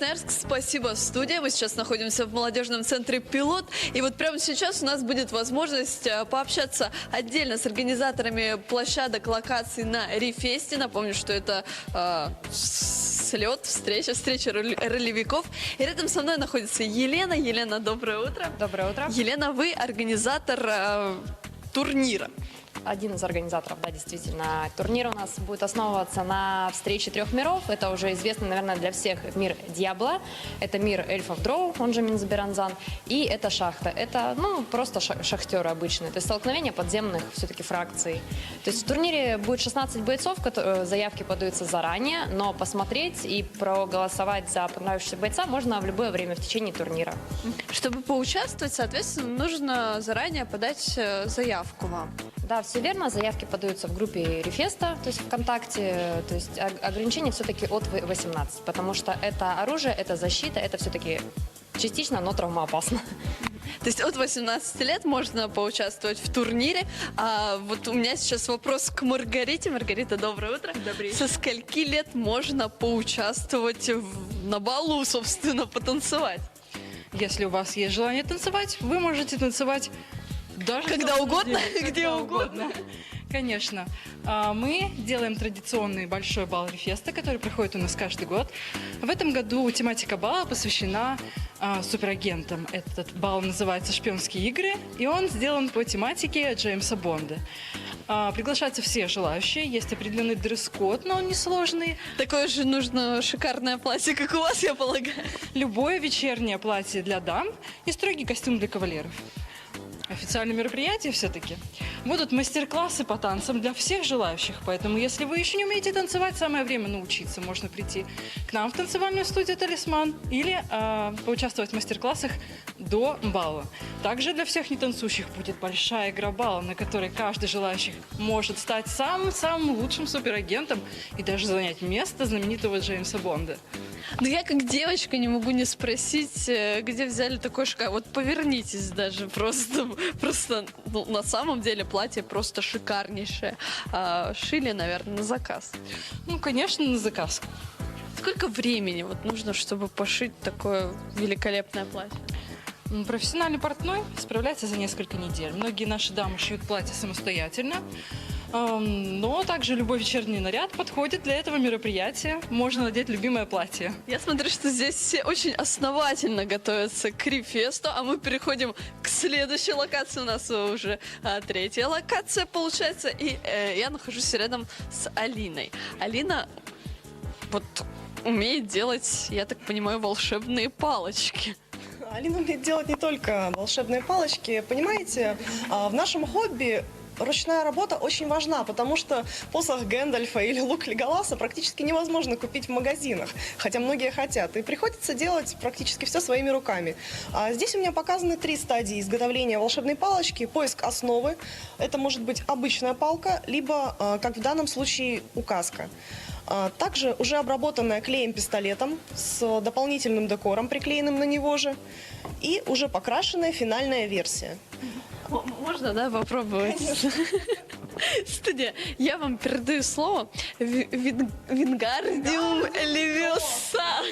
Красноярск, спасибо, студия. Мы сейчас находимся в молодежном центре «Пилот». И вот прямо сейчас у нас будет возможность пообщаться отдельно с организаторами площадок, локаций на Рифесте. Напомню, что это слет, встреча ролевиков. И рядом со мной находится Елена. Елена, доброе утро. Доброе утро. Елена, вы организатор турнира. Один из организаторов, да, действительно. Турнир у нас будет основываться на встрече трех миров. Это уже известно, наверное, для всех мир Дьябла. Это мир эльфов Дроу, он же Минзберанзан. И это шахта. Это, просто шахтеры обычные. То есть столкновение подземных все-таки фракций. То есть в турнире будет 16 бойцов, заявки подаются заранее, но посмотреть и проголосовать за понравившегося бойца можно в любое время в течение турнира. Чтобы поучаствовать, соответственно, нужно заранее подать заявку вам. Да, все верно. Заявки подаются в группе Рифеста, то есть ВКонтакте. То есть ограничение все-таки от 18, потому что это оружие, это защита, это все-таки частично, но травмоопасно. То есть от 18 лет можно поучаствовать в турнире. А вот у меня сейчас вопрос к Маргарите. Маргарита, доброе утро. Добрый. Со скольки лет можно поучаствовать на балу, собственно, потанцевать? Если у вас есть желание танцевать, вы можете танцевать даже Когда угодно, когда где угодно. Конечно. Мы делаем традиционный большой бал Рифеста, который проходит у нас каждый год. В этом году тематика бала посвящена суперагентам. Этот бал называется «Шпионские игры», и он сделан по тематике Джеймса Бонда. Приглашаются все желающие, есть определенный дресс-код, но он несложный. Такое же нужно шикарное платье, как у вас, я полагаю. Любое вечернее платье для дам и строгий костюм для кавалеров. Официальное мероприятие все-таки. Будут мастер-классы по танцам для всех желающих, поэтому если вы еще не умеете танцевать, самое время научиться. Можно прийти к нам в танцевальную студию «Талисман» или поучаствовать в мастер-классах до бала. Также для всех нетанцующих будет большая игра бала, на которой каждый желающий может стать самым лучшим суперагентом и даже занять место знаменитого Джеймса Бонда. Но я как девочка не могу не спросить, где взяли такой шикарный. Вот повернитесь даже, просто на самом деле платье просто шикарнейшее. Шили, наверное, на заказ. Конечно, на заказ. Сколько времени нужно, чтобы пошить такое великолепное платье? Профессиональный портной справляется за несколько недель. Многие наши дамы шьют платья самостоятельно. Но также любой вечерний наряд подходит для этого мероприятия. Можно надеть любимое платье. Я смотрю, что здесь все очень основательно готовятся к Рифесту, а мы переходим к следующей локации. У нас уже третья локация получается, и я нахожусь рядом с Алиной. Алина умеет делать, я так понимаю, волшебные палочки. Алина умеет делать не только волшебные палочки. Понимаете, в нашем хобби ручная работа очень важна, потому что посох Гэндальфа или лук Леголаса практически невозможно купить в магазинах, хотя многие хотят. И приходится делать практически все своими руками. Здесь у меня показаны 3 стадии изготовления волшебной палочки. Поиск основы. Это может быть обычная палка, либо, как в данном случае, указка. Также уже обработанная клеем-пистолетом с дополнительным декором, приклеенным на него же, и уже покрашенная финальная версия. Можно, да, попробовать? Студия, я вам передаю слово. Вингардиум левиоса.